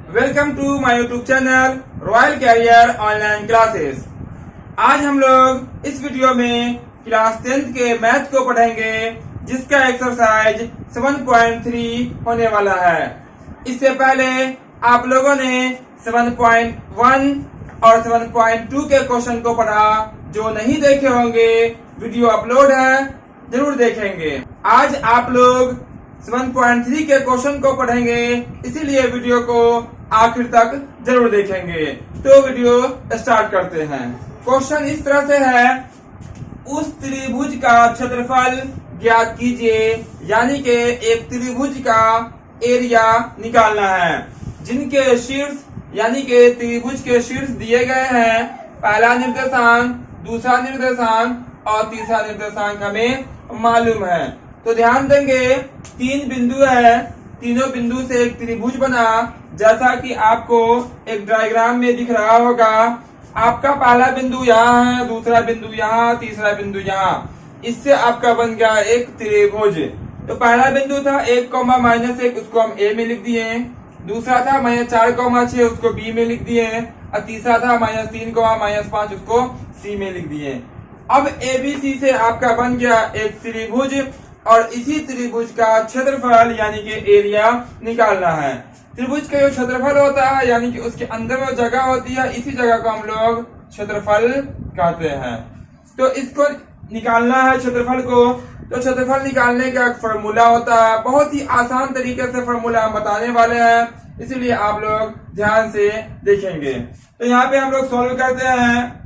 Welcome to my YouTube channel royal career online classes. आज हम लोग इस वीडियो में क्लास 10th के मैथ को पढ़ेंगे, जिसका एक्सरसाइज 7.3 होने वाला है। इससे पहले आप लोगों ने 7.1 और 7.2 के क्वेश्चन को पढ़ा। जो नहीं देखे होंगे, वीडियो अपलोड है, जरूर देखेंगे। आज आप लोग 7.3 के क्वेश्चन को पढ़ेंगे, इसीलिए वीडियो को आखिर तक जरूर देखेंगे। तो वीडियो स्टार्ट करते हैं। क्वेश्चन इस तरह से है, उस त्रिभुज का क्षेत्रफल ज्ञात कीजिए, यानी कि एक त्रिभुज का एरिया निकालना है, जिनके शीर्ष यानी कि त्रिभुज के शीर्ष दिए गए हैं। पहला निर्देशांक, दूसरा निर्देशांक और तीसरा निर्देशांक हमें मालूम है। तो ध्यान देंगे, 3 बिंदु है, तीनों बिंदु से एक त्रिभुज बना, जैसा कि आपको एक डायग्राम में दिख रहा होगा। आपका पहला बिंदु यहाँ है, दूसरा बिंदु यहाँ, तीसरा बिंदु यहाँ। इससे आपका बन गया एक त्रिभुज। तो पहला बिंदु था 1, उसको हम ए में लिख दिए। दूसरा था -4, उसको बी में लिख दिए। और तीसरा था -3, -5, उसको सी में लिख दिए। अब एबीसी से आपका बन गया एक त्रिभुज, और इसी त्रिभुज का क्षेत्रफल यानी कि एरिया निकालना है। त्रिभुज का जो क्षेत्रफल होता है, यानी कि उसके अंदर में जगह होती है, इसी जगह को हम लोग क्षेत्रफल कहते हैं। तो इसको निकालना है क्षेत्रफल को। तो क्षेत्रफल निकालने का एक फॉर्मूला होता है, बहुत ही आसान तरीके से फॉर्मूला हम बताने वाले हैं, इसीलिए आप लोग ध्यान से देखेंगे। तो यहाँ पे हम लोग सॉल्व करते हैं।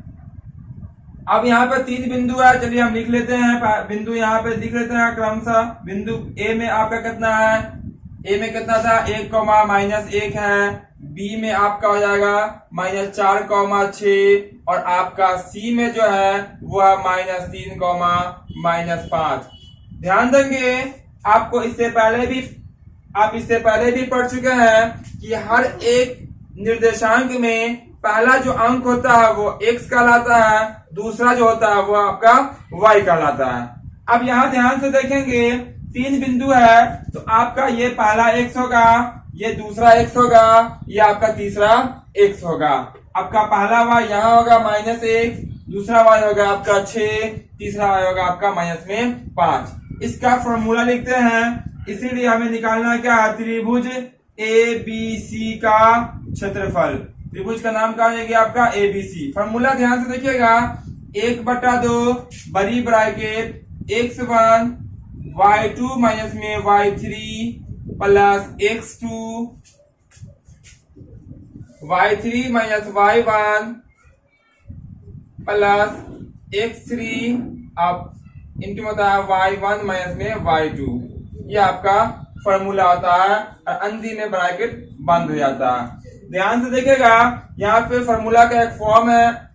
अब यहाँ पे 3 बिंदु है, चलिए हम लिख लेते हैं। बिंदु यहाँ पे लिख लेते हैं क्रमशः। बिंदु ए में आपका कितना है, ए में कितना था 1, -1 है। बी में आपका हो जाएगा -4, और आपका सी में जो है वो है -3, -5। ध्यान देंगे, आपको इससे पहले भी पढ़ चुके हैं कि हर एक निर्देशांक में पहला जो अंक होता है वो x कहलाता है, दूसरा जो होता है वो आपका y कहलाता है। अब यहाँ ध्यान से देखेंगे, 3 बिंदु है, तो आपका ये पहला x होगा, ये दूसरा x होगा, ये आपका तीसरा x होगा। आपका पहला y यहाँ होगा -1, दूसरा y होगा आपका 6, तीसरा y होगा आपका -5। इसका फॉर्मूला लिखते हैं। इसीलिए हमें निकालना क्या है, त्रिभुज ABC का क्षेत्रफल। त्रिभुज का नाम क्या है आपका ABC। फॉर्मूला ध्यान से देखिएगा, 1/2 बड़ी ब्रैकेट x1 y2 माइनस में y3 plus x2 y3 minus y1 plus x3 अब इनके मतलब y1 माइनस में y2। ये आपका फॉर्मूला होता है, और अंतिम में ब्रैकेट बंद हो जाता है। ध्यान से देखिएगा, यहाँ पे फॉर्मूला का एक फॉर्म है,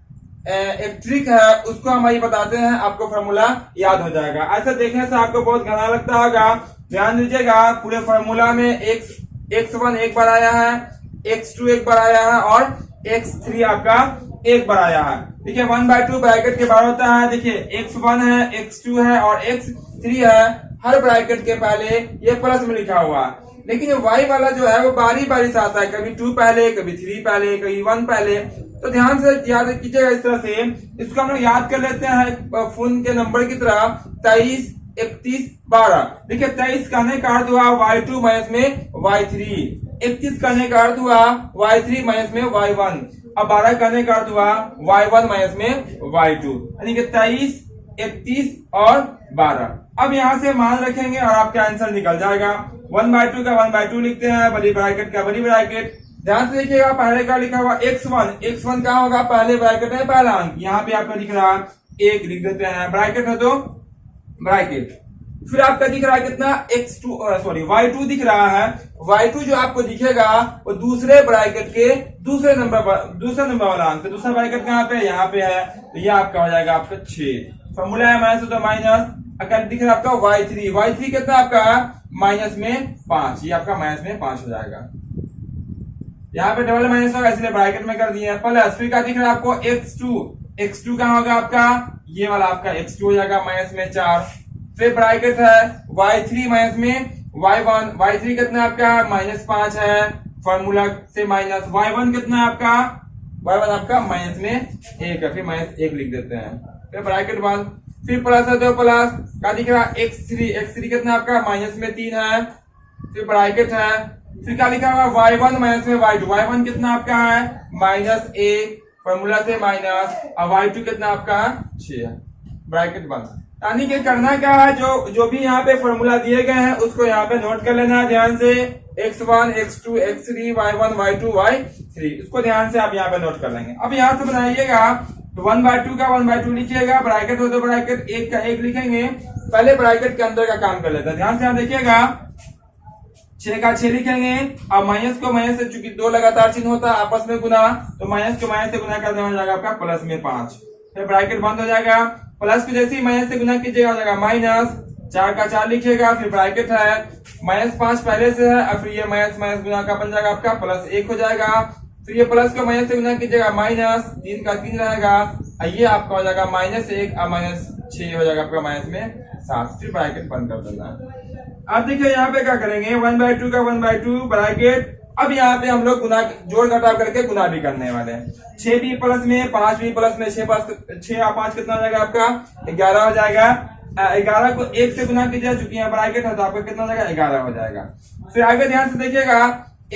एक ट्रिक है, उसको हम अभी बताते हैं, आपको फॉर्मूला याद हो जाएगा। ऐसा देखने से आपको बहुत घना लगता होगा। ध्यान दीजिएगा, पूरे फॉर्मूला में x1 एक बार आया है, x2 एक बार आया है, और x3 आपका एक बार आया है। देखिए 1/2 ब्रैकेट के बाहर होता है। देखिए x1 है, x2 है और x3 है। हर ब्रैकेट के पहले ये प्लस में लिखा हुआ है, लेकिन y वाला जो है वो बारी बारी से आता है, कभी 2 पहले, कभी 3 पहले, कभी 1 पहले। तो ध्यान से याद कीजिएगा इस तरह से। इसको हम लोग याद कर लेते हैं फोन के नंबर की तरह, 23, 31, 12। देखिए 23 का का अर्थ हुआ y2 माइनस में y3, 31 का अर्थ हुआ y3 माइनस में y1, अब 12 का अर्थ हुआ y1 माइनस में y2, यानी कि 23, 31 और 12। अब यहाँ से मान रखेंगे और आपका आंसर निकल जाएगा। 1/2 का 1/2 लिखते हैं, बड़ी ब्रैकेट का बड़ी ब्रैकेट। ध्यान से देखिएगा, पहले का लिखा हुआ x1 कहाँ होगा, पहले ब्रैकेट है, पहला अंक। यहाँ पे आपका दिख रहा है 1 लिख देते हैं, ब्रैकेट है तो ब्रैकेट। फिर आपका दिख रहा है कितना y2 दिख रहा है। y2 जो आपको दिखेगा वो दूसरे ब्रैकेट के दूसरे नंबर वाला अंक। तो दूसरा ब्रैकेट कहाँ पे, यहाँ पे है, तो ये आपका हो जाएगा आपका 6। फॉर्मूला है माइनस, तो माइनस अगर दिख रहा है आपका y3 कितना आपका -5, ये आपका -5 हो जाएगा। यहाँ पे डबल माइनस होगा, इसलिए ब्रैकेट में कर दिए। प्लस फिर क्या दिख रहा है आपको x2 कहाँ होगा आपका, ये वाला आपका x2 हो जाएगा -4। फिर ब्रैकेट है y3 माइनस में y1, y3 कितना आपका -5 है। फॉर्मूला से माइनस y1 कितना है आपका, y1 आपका माइनस में 1 है, फिर माइनस 1 लिख देते हैं, फिर ब्रैकेट बंद, फिर प्लस है तो प्लस क्या दिख रहा है x3 कितना आपका माइनस में 3 है, फिर ब्रैकेट है, फिर क्या लिखा हुआ y1 माइनस में y2, y1 कितना आपका है माइनस 1 फॉर्मूला से माइनस, और y2 कितना आपका है 6 है, ब्रैकेट बंद। यानी कि करना क्या है, जो भी यहाँ पे फॉर्मूला दिए गए हैं उसको यहाँ पे नोट कर लेना है ध्यान से, x1 x2 x3 y1 y2 y3, इसको ध्यान से आप यहाँ पे नोट कर लेंगे। अब यहाँ से बनाइएगा 1/2 का 1/2 लिखिएगा, ब्रैकेट हो तो ब्रैकेट 1 का 1 लिखेंगे, पहले ब्रैकेट के अंदर का काम कर लेते हैं, ध्यान से यहाँ देखिएगा 6 का 6 लिखेंगे, और माइनस को माइनस से चूंकि 2 लगातार चिन्ह होता है आपस में गुना, तो माइनस को माइनस से गुना कर देना हो जाएगा आपका प्लस में 5, फिर ब्रैकेट बंद हो जाएगा, प्लस को जैसे ही माइनस से गुना कीजिएगा हो जाएगा माइनस, 4 का 4 लिखिएगा, फिर ब्रैकेट है -5 पहले से है, और फिर ये माइनस माइनस गुना का बन जाएगा आपका प्लस 1 हो जाएगा, फिर ये प्लस को माइनस से गुना कीजिएगा माइनस, 3 का 3 रहेगा, और ये आपका हो जाएगा -1 और -6 हो जाएगा आपका माइनस में 7, फिर ब्रैकेट बंद कर देना। अब देखिए यहाँ पे क्या करेंगे 1/2 का 1/2 ब्रैकेट, अब यहाँ पे हम लोग गुना जोड़ घटाव करके गुना भी करने वाले हैं, 6 भी प्लस में 5 भी प्लस में, 6 और 5 कितना हो जाएगा आपका 11 हो जाएगा, 11 को 1 से गुना कीजिए, चूंकि यहाँ ब्रैकेट है तो आपका कितना हो जाएगा 11 हो जाएगा। फिर आगे ध्यान से देखिएगा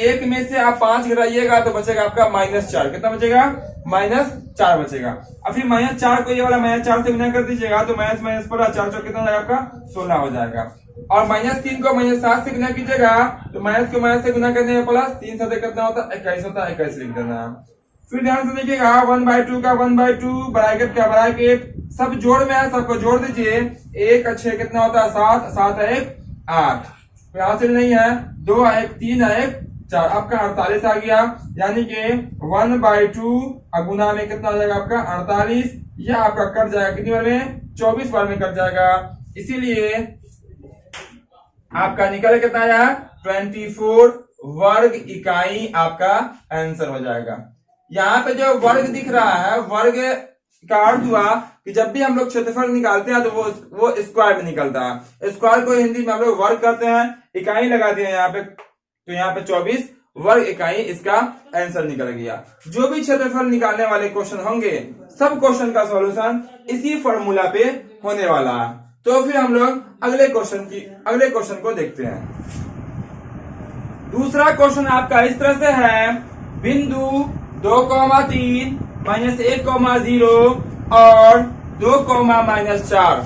1 में से आप 5 घटाइएगा तो बचेगा आपका -4, कितना बचेगा -4 बचेगा, और फिर -4 को ये वाला -4 से गुना कर दीजिएगा तो माइनस माइनस प्लस 4 कितना हो जाएगा आपका 16 हो जाएगा, और -3 को -7 से गुना कीजिएगा तो माइनस को माइनस से गुना करने में प्लस 3 से कितना होता है 21 होता है, 21 लिख देना। फिर ध्यान से देखिएगा 1/2 का 1/2 ब्रैकेट का ब्रैकेट, सब जोड़ में है, सबको जोड़ दीजिए, 1 और 6 कितना होता है 7, 7 है 1 8, फिर हासिल नहीं है 2 है 1 3 है 1 4, आपका 48 आ गया, यानी कि 1/2 गुना में कितना हो जाएगा आपका 48, यह आपका कट जाएगा कितनी बार में 24 बार में कट जाएगा, इसीलिए आपका निकल कितना आया 24 वर्ग इकाई आपका आंसर हो जाएगा। यहाँ पे जो वर्ग दिख रहा है, वर्ग का अर्थ हुआ कि जब भी हम लोग क्षेत्रफल निकालते हैं तो वो स्क्वायर में निकलता है, स्क्वायर को हिंदी में हम लोग वर्ग कहते हैं, इकाई लगाते हैं यहाँ पे, तो यहाँ पे 24 वर्ग इकाई इसका आंसर निकल गया। जो भी क्षेत्रफल निकालने वाले क्वेश्चन होंगे सब क्वेश्चन का सॉल्यूशन इसी फॉर्मूला पे होने वाला है। तो फिर हम लोग अगले क्वेश्चन को देखते हैं। दूसरा क्वेश्चन आपका इस तरह से है, बिंदु 2,3 -1,0 और 2,-4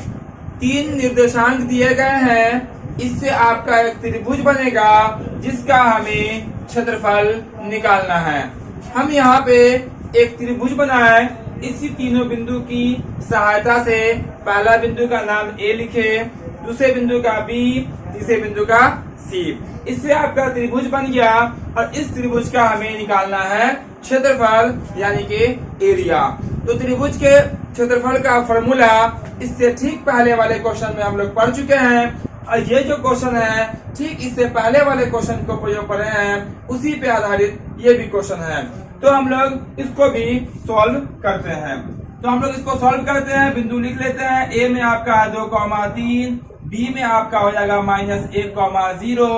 तीन निर्देशांक दिए गए हैं, इससे आपका एक त्रिभुज बनेगा जिसका हमें क्षेत्रफल निकालना है। हम यहाँ पे एक त्रिभुज बनाए, इसी तीनों बिंदु की सहायता से पहला बिंदु का नाम A लिखे, दूसरे बिंदु का B, तीसरे बिंदु का C, इससे आपका त्रिभुज बन गया, और इस त्रिभुज का हमें निकालना है क्षेत्रफल यानी कि एरिया। तो त्रिभुज के क्षेत्रफल का फॉर्मूला इससे ठीक पहले वाले क्वेश्चन में हम लोग पढ़ चुके हैं, और ये जो क्वेश्चन है ठीक इससे पहले वाले क्वेश्चन को प्रयोग कर रहे हैं, उसी पे आधारित ये भी क्वेश्चन है। तो हम लोग इसको भी सॉल्व करते हैं। तो हम लोग इसको सॉल्व करते हैं, बिंदु लिख लेते हैं। ए में आपका 2,3, बी में आपका हो जाएगा -1,0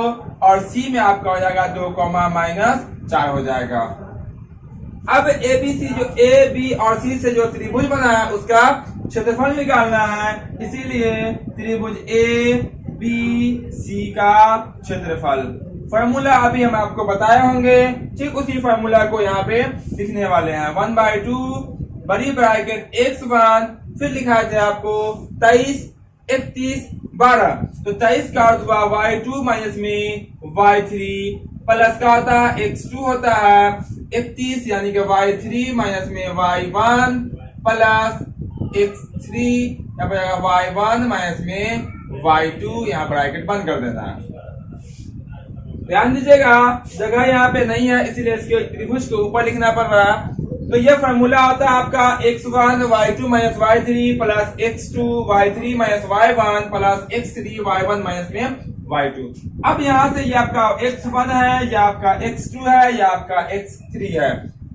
और सी में आपका हो जाएगा 2,-4 हो जाएगा। अब ए बी और सी से जो त्रिभुज बना है उसका क्षेत्रफल निकालना है, इसीलिए त्रिभुज ए बी सी का क्षेत्रफल फॉर्मूला अभी हम आपको बताए होंगे, ठीक उसी फॉर्मूला को यहाँ पे लिखने वाले हैं। 1/2 बड़ी ब्रैकेट x1, फिर लिखा है आपको 23, 31, 12, तो 23 का अर्थ हुआ y2 माइनस में y3, प्लस का होता है x2 होता है 31 यानी कि y3 माइनस में y1 प्लस x3 यहाँ पर y1 माइनस में y2, यहाँ ब्रैकेट बंद कर देना है। ध्यान दीजिएगा जगह यहाँ पे नहीं है, इसीलिए इसके त्रिभुज के ऊपर लिखना पड़ रहा है। तो ये फॉर्मूला होता है आपका x1 y2 minus y3 plus x2 y3 minus y1 plus x3 y1 minus में y2। अब यहाँ से ये आपका x1 है, ये आपका x2 है, ये आपका x3 है,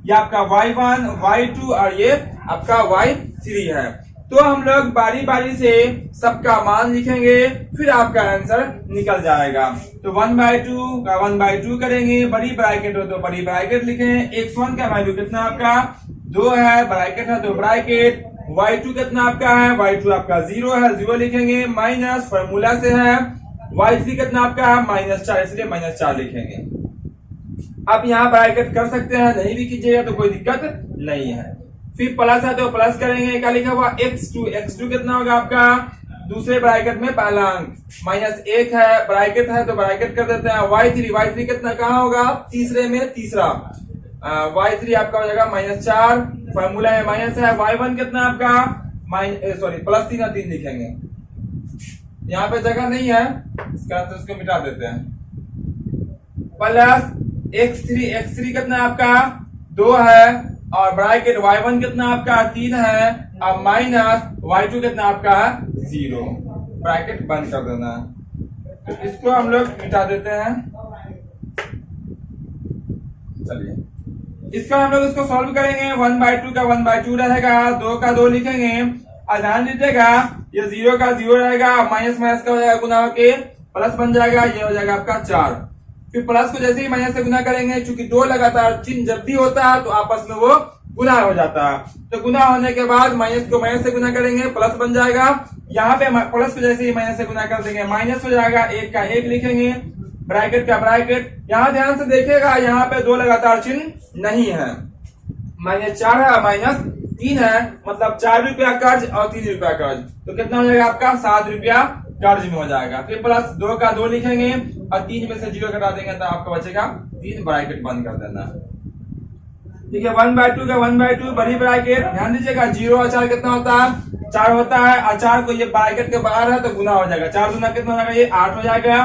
ये आपका y1 y2 और ये आपका y3 है। तो हम लोग बारी बारी से सबका मान लिखेंगे, फिर आपका आंसर निकल जाएगा। तो 1/2 का 1/2 करेंगे, बड़ी ब्रैकेट हो तो बड़ी ब्रैकेट लिखें। x1 का वैल्यू कितना आपका 2 है, ब्रैकेट है तो ब्रैकेट। y2 कितना आपका है, y2 आपका 0 है, 0 लिखेंगे, माइनस फॉर्मूला से है। y3 कितना आपका है -4, इसलिए -4 लिखेंगे। आप यहाँ ब्रैकेट कर सकते हैं, नहीं भी कीजिएगा तो कोई दिक्कत नहीं है। फिर प्लस है तो प्लस करेंगे, क्या लिखा हुआ x2, x2 कितना होगा आपका दूसरे ब्रैकेट में पहला अंक, -1 है, ब्रैकेट है तो ब्रैकेट कर देते हैं। y3 कितना कहाँ होगा तीसरे में तीसरा, y3 आपका हो जाएगा -4, फॉर्मूला है माइनस है। y1 कितना आपका +3 3 लिखेंगे, यहाँ पे जगह नहीं है इसका तो इसको मिटा देते हैं। प्लस x3 कितना आपका 2 है, और ब्रैकेट y1 कितना आपका 3 है, अब माइनस y2 कितना आपका 0, ब्रैकेट बंद कर देना। तो इसको हम लोग मिटा देते हैं। चलिए इसका हम लोग इसको सॉल्व करेंगे। 1/2 का 1/2 रहेगा, 2 का 2 लिखेंगे, और ध्यान दीजिएगा ये 0 का 0 रहेगा, माइनस माइनस का हो जाएगा गुना होके प्लस बन जाएगा, ये हो जाएगा आपका 4। फिर प्लस को जैसे ही माइनस से गुना करेंगे, चूंकि 2 लगातार चिन्ह जब भी होता है तो आपस में वो गुना हो जाता है। तो गुना होने के बाद माइनस को माइनस से गुना करेंगे, प्लस बन जाएगा। यहाँ पे प्लस को जैसे ही माइनस से गुना कर देंगे माइनस हो जाएगा, 1 का 1 लिखेंगे, ब्रैकेट का ब्रैकेट। यहाँ ध्यान से देखिएगा, यहाँ पे 2 लगातार चिन्ह नहीं है, -4 है -3 है, मतलब 4 रुपया कर्ज और 3 रुपया कर्ज, तो कितना हो जाएगा आपका 7 रुपया कर्ज में हो जाएगा। फिर प्लस 2 का 2 लिखेंगे और 3 में से 0 घटा देंगे तो आपका बचेगा 3, ब्रैकेट बंद कर देना। ठीक है, 1/2 का 1/2 बड़ी ब्रैकेट, ध्यान दीजिएगा 0 और 4 कितना होता है 4 होता है, और 4 को ये ब्रैकेट के बाहर है तो गुना हो जाएगा, 4 गुना कितना हो जाएगा ये 8 हो जाएगा।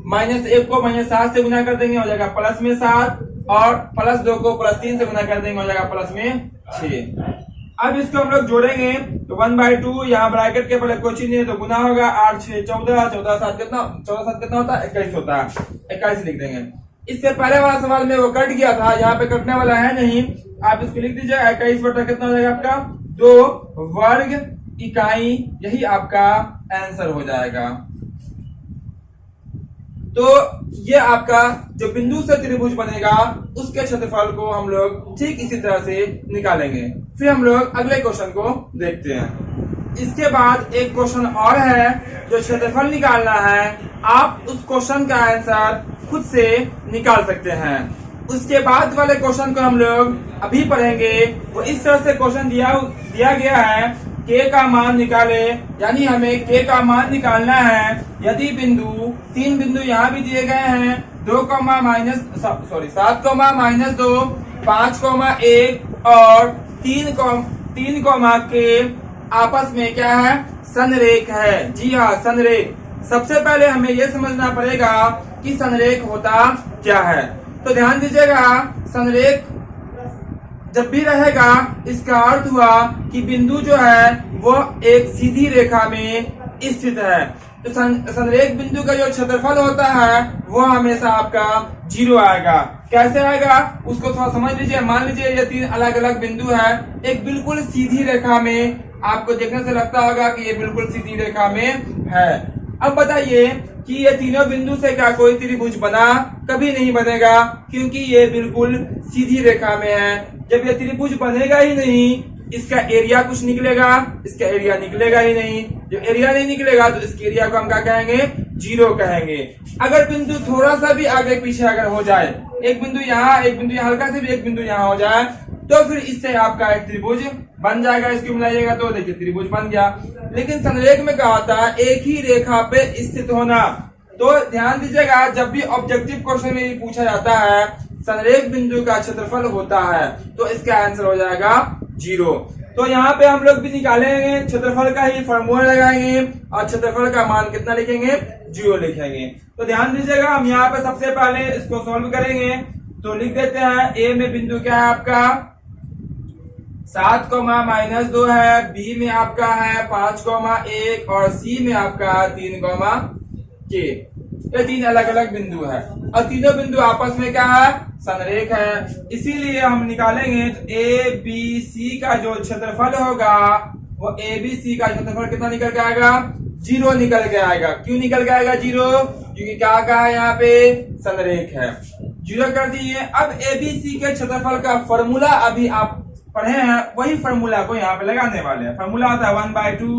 -1 को -7 से गुना कर देंगे, हो जाएगा प्लस में 7, और +2 को +3 से गुना कर देंगे, हो जाएगा प्लस में 6। अब इसको हम लोग जोड़ेंगे तो 1/2 यहाँ ब्रैकेट के पहले कोई चिन्ह है तो गुना होगा, 8 6 14, 14 7 कितना 14 7 कितना होता है 21 होता है, 21 लिख देंगे। इससे पहले वाला सवाल में वो कट गया था, यहाँ पे कटने वाला है नहीं, आप इसको लिख दीजिए 21 बटा कितना हो जाएगा आपका 2 वर्ग इकाई, यही आपका आंसर हो जाएगा। तो ये आपका जो बिंदु से त्रिभुज बनेगा उसके क्षेत्रफल को हम लोग ठीक इसी तरह से निकालेंगे। फिर हम लोग अगले क्वेश्चन को देखते हैं। इसके बाद एक क्वेश्चन और है जो क्षेत्रफल निकालना है, आप उस क्वेश्चन का आंसर खुद से निकाल सकते हैं। उसके बाद वाले क्वेश्चन को हम लोग अभी पढ़ेंगे। वो इस तरह से क्वेश्चन दिया गया है, k का मान निकाले, यानी हमें k का मान निकालना है। यदि बिंदु 3 बिंदु यहाँ भी दिए गए हैं, 7, -2, 5, 1 और 3, के आपस में क्या है संरेख है। जी हाँ, संरेख। सबसे पहले हमें यह समझना पड़ेगा कि संरेख होता क्या है। तो ध्यान दीजिएगा, संरेख जब भी रहेगा इसका अर्थ हुआ कि बिंदु जो है वो एक सीधी रेखा में स्थित है। तो संरेख बिंदु का जो क्षेत्रफल होता है वो हमेशा आपका 0 आएगा। कैसे आएगा उसको थोड़ा समझ लीजिए। मान लीजिए ये 3 अलग अलग बिंदु है, एक बिल्कुल सीधी रेखा में, आपको देखने से लगता होगा कि ये बिल्कुल सीधी रेखा में है। अब बताइए कि ये तीनों बिंदु से क्या कोई त्रिभुज बना? कभी नहीं बनेगा, क्योंकि ये बिल्कुल सीधी रेखा में है। जब ये त्रिभुज बनेगा ही नहीं, इसका एरिया कुछ निकलेगा, इसका एरिया निकलेगा ही नहीं। जब एरिया नहीं निकलेगा तो इसके एरिया को हम क्या कहेंगे? 0 कहेंगे। अगर बिंदु थोड़ा सा भी आगे पीछे अगर हो जाए, एक बिंदु यहाँ, एक बिंदु यहाँ, हल्का से भी एक बिंदु यहाँ हो जाए, तो फिर इससे आपका एक त्रिभुज बन जाएगा। इसको मिलाइएगा तो देखिए त्रिभुज बन गया। लेकिन संरेख में क्या होता है? एक ही रेखा पे स्थित होना। तो ध्यान दीजिएगा, जब भी ऑब्जेक्टिव क्वेश्चन में पूछा जाता है संरेख बिंदु का क्षेत्रफल होता है, तो इसका आंसर हो जाएगा 0। तो यहाँ पे हम लोग भी निकालेंगे, क्षेत्रफल का ही फॉर्मूला लगाएंगे और क्षेत्रफल का मान कितना लिखेंगे? 0 लिखेंगे। तो ध्यान दीजिएगा, हम यहाँ पे सबसे पहले इसको सॉल्व करेंगे। तो लिख देते हैं, ए में बिंदु क्या है आपका 7, -2 है, बी में आपका है 5, 1 और सी में आपका 3, k। ये 3 अलग अलग बिंदु है और तीनों बिंदु आपस में क्या है? संरेख है। इसीलिए हम निकालेंगे तो ए बी सी का जो क्षेत्रफल होगा वो ABC का क्षेत्रफल कितना निकल के आएगा? 0 निकल के आएगा। क्यों निकल के आएगा 0? क्योंकि क्या कहा है यहाँ पे? संरेख है। 0 कर दिए। अब ABC के क्षेत्रफल का फॉर्मूला अभी आप पढ़े हैं, वही फॉर्मूला को यहाँ पे लगाने वाले हैं। फॉर्मूला होता है 1/2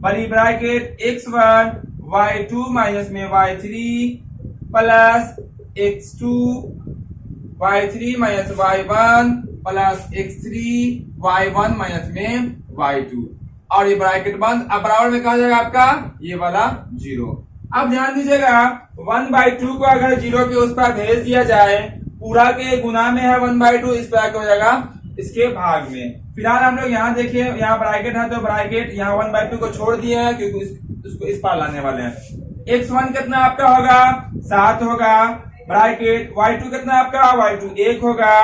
बड़ी ब्रैकेट x1 y2 माइनस में y3 plus x2 y3 minus y1 plus x3 y1 minus में y2 और ये ब्रैकेट बंद। अब बराबर में कहा जाएगा आपका ये वाला 0। अब ध्यान दीजिएगा 1/2 को अगर 0 के उस पर भेज दिया जाए, पूरा के गुना में है 1/2, इस पर हो जाएगा इसके भाग में। फिलहाल हम लोग यहाँ देखिए, यहाँ ब्रैकेट है तो ब्रैकेट यहाँ 1/2 को छोड़ दिए हैं क्योंकि इसको इस पार लाने वाले हैं। x1 कितना आपका होगा? 7 होगा। ब्रैकेट y2 कितना आपका? y2 1 होगा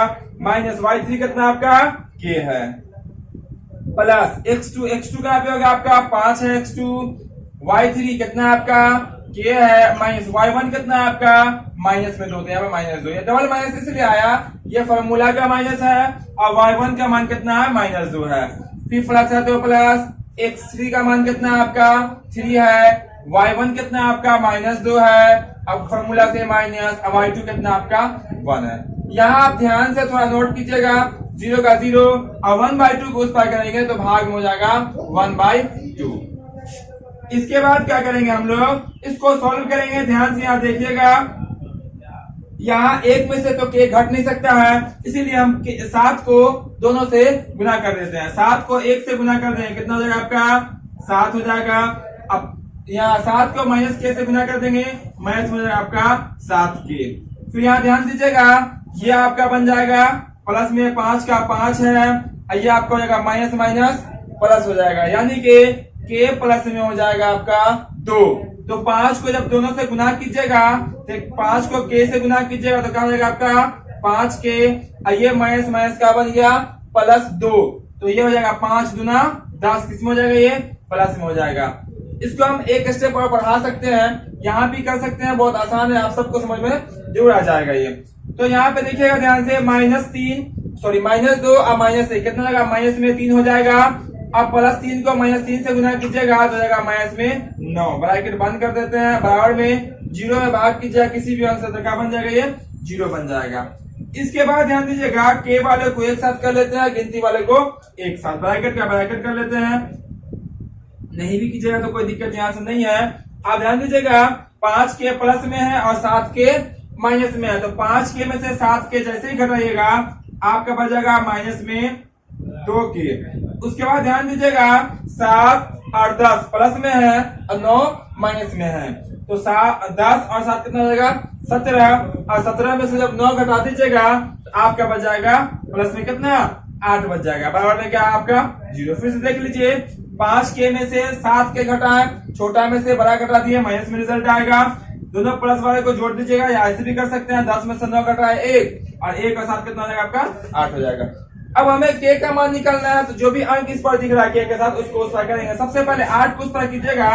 माइनस y3 कितना आपका? k है प्लस x2 का होगा आपका 5 है x2 y3 कितना आपका? k है माइनस y1 कितना आपका? माइनस में 2, तो यहाँ पे -2। ये डबल माइनस इसलिए आया, ये फॉर्मूला का माइनस है और y1 का मान कितना है? -2 है। फिर प्लस है तो प्लस x3 का मान कितना आपका? 3 है। y1 कितना आपका? -2 है। अब फॉर्मूला से माइनस, अब y2 कितना आपका? 1 है। यहाँ आप ध्यान से थोड़ा नोट कीजिएगा, 0 का 0 और 1/2 को उस पर करेंगे तो भाग में हो जाएगा 1/2। इसके बाद क्या करेंगे हम लोग? इसको सॉल्व करेंगे। ध्यान से यहाँ देखिएगा, यहाँ 1 में से तो k घट नहीं सकता है, इसीलिए हम 7 को दोनों से गुना कर देते हैं। 7 को 1 से गुना कर देंगे, कितना हो जाएगा आपका? 7 हो जाएगा। अब यहाँ 7 को माइनस k से गुना कर देंगे, माइनस हो जाएगा आपका 7k। फिर यहाँ ध्यान दीजिएगा, ये आपका बन जाएगा प्लस में 5 का 5 है, ये आपका हो जाएगा माइनस माइनस प्लस हो जाएगा, यानी कि k प्लस में हो जाएगा आपका 2। तो 5 को जब दोनों से गुना कीजिएगा, तो 5 को k से गुना कीजिएगा तो क्या हो जाएगा आपका? 5k। ये माइनस माइनस का बन गया +2, तो ये हो जाएगा 5 दूना 10, किसमें हो जाएगा? ये प्लस में हो जाएगा। इसको हम एक स्टेप और बढ़ा सकते हैं, यहाँ भी कर सकते हैं, बहुत आसान है, आप सबको समझ में जरूर आ जाएगा ये। तो यहाँ पे देखिएगा ध्यान से, -2 और -1 कितना लगा? माइनस में 3 हो जाएगा। अब +3 को -3 से गुना कीजिएगा तो जाएगा माइनस में 9। ब्रैकेट बंद कर देते हैं, बराबर में 0 में भाग कीजिएगा किसी भी अंक से तो क्या बन जाएगा? ये 0 बन जाएगा। इसके बाद ध्यान दीजिएगा, k वाले को एक साथ कर लेते हैं, गिनती वाले को एक साथ। ब्रैकेट का ब्रैकेट कर लेते हैं, नहीं भी कीजिएगा तो कोई दिक्कत यहाँ से नहीं है। आप ध्यान दीजिएगा, 5k प्लस में है और 7k माइनस में है, तो 5k में से 7k जैसे ही घटाइएगा आपका बच जाएगा माइनस में 2k। उसके बाद ध्यान दीजिएगा, 7 और 10 प्लस में है और 9 माइनस में है, तो 10 और 7 कितना हो जाएगा? 17 और 17 में से जब 9 घटा दीजिएगा तो आपका बच जाएगा प्लस में कितना? 8 बच जाएगा। बराबर में क्या आपका? 0। फिर से देख लीजिए, 5k में से 7k घटाए, छोटा में से बड़ा घटा दिए, माइनस में रिजल्ट आएगा। दोनों प्लस वाले को जोड़ दीजिएगा, या ऐसे भी कर सकते हैं, 10 में से 9 घटाए 1 और 1 और 7 कितना हो जाएगा आपका? 8 हो जाएगा। अब हमें k का मान निकालना है, तो जो भी अंक इस पर दिख रहा है k के साथ उसको उस पर करेंगे। सबसे पहले 8 को उस पर कीजिएगा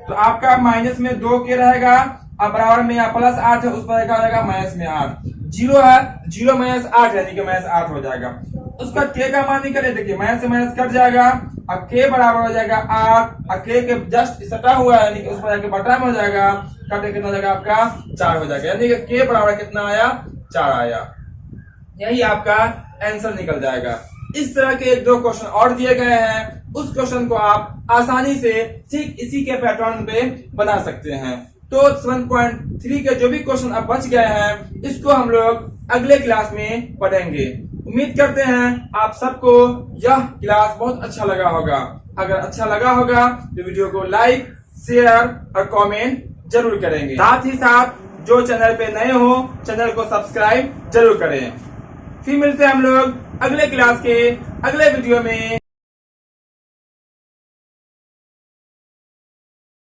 तो आपका माइनस में 2k रहेगा, अब बराबर में यहाँ +8 है, उस पर क्या रहेगा? माइनस में 8। 0 है, 0 - 8 यानी कि -8 हो जाएगा। उसका k का मान निकाले, देखिए माइनस से माइनस कट जाएगा, अब k बराबर हो जाएगा 8 और k के जस्ट सटा हुआ है यानी कि उस पर जाके बटा में हो जाएगा, काटे कितना हो जाएगा आपका? 4 हो जाएगा, यानी कि k बराबर कितना आया? 4 आया। यही आपका आंसर निकल जाएगा। इस तरह के 1-2 क्वेश्चन और दिए गए हैं, उस क्वेश्चन को आप आसानी से ठीक इसी के पैटर्न पे बना सकते हैं। तो 7.3 के जो भी क्वेश्चन अब बच गए हैं, इसको हम लोग अगले क्लास में पढ़ेंगे। उम्मीद करते हैं आप सबको यह क्लास बहुत अच्छा लगा होगा। अगर अच्छा लगा होगा तो वीडियो को लाइक, शेयर और कमेंट जरूर करेंगे। साथ ही साथ जो चैनल पे नए हो, चैनल को सब्सक्राइब जरूर करें। फिर मिलते हैं हम लोग अगले क्लास के अगले वीडियो में।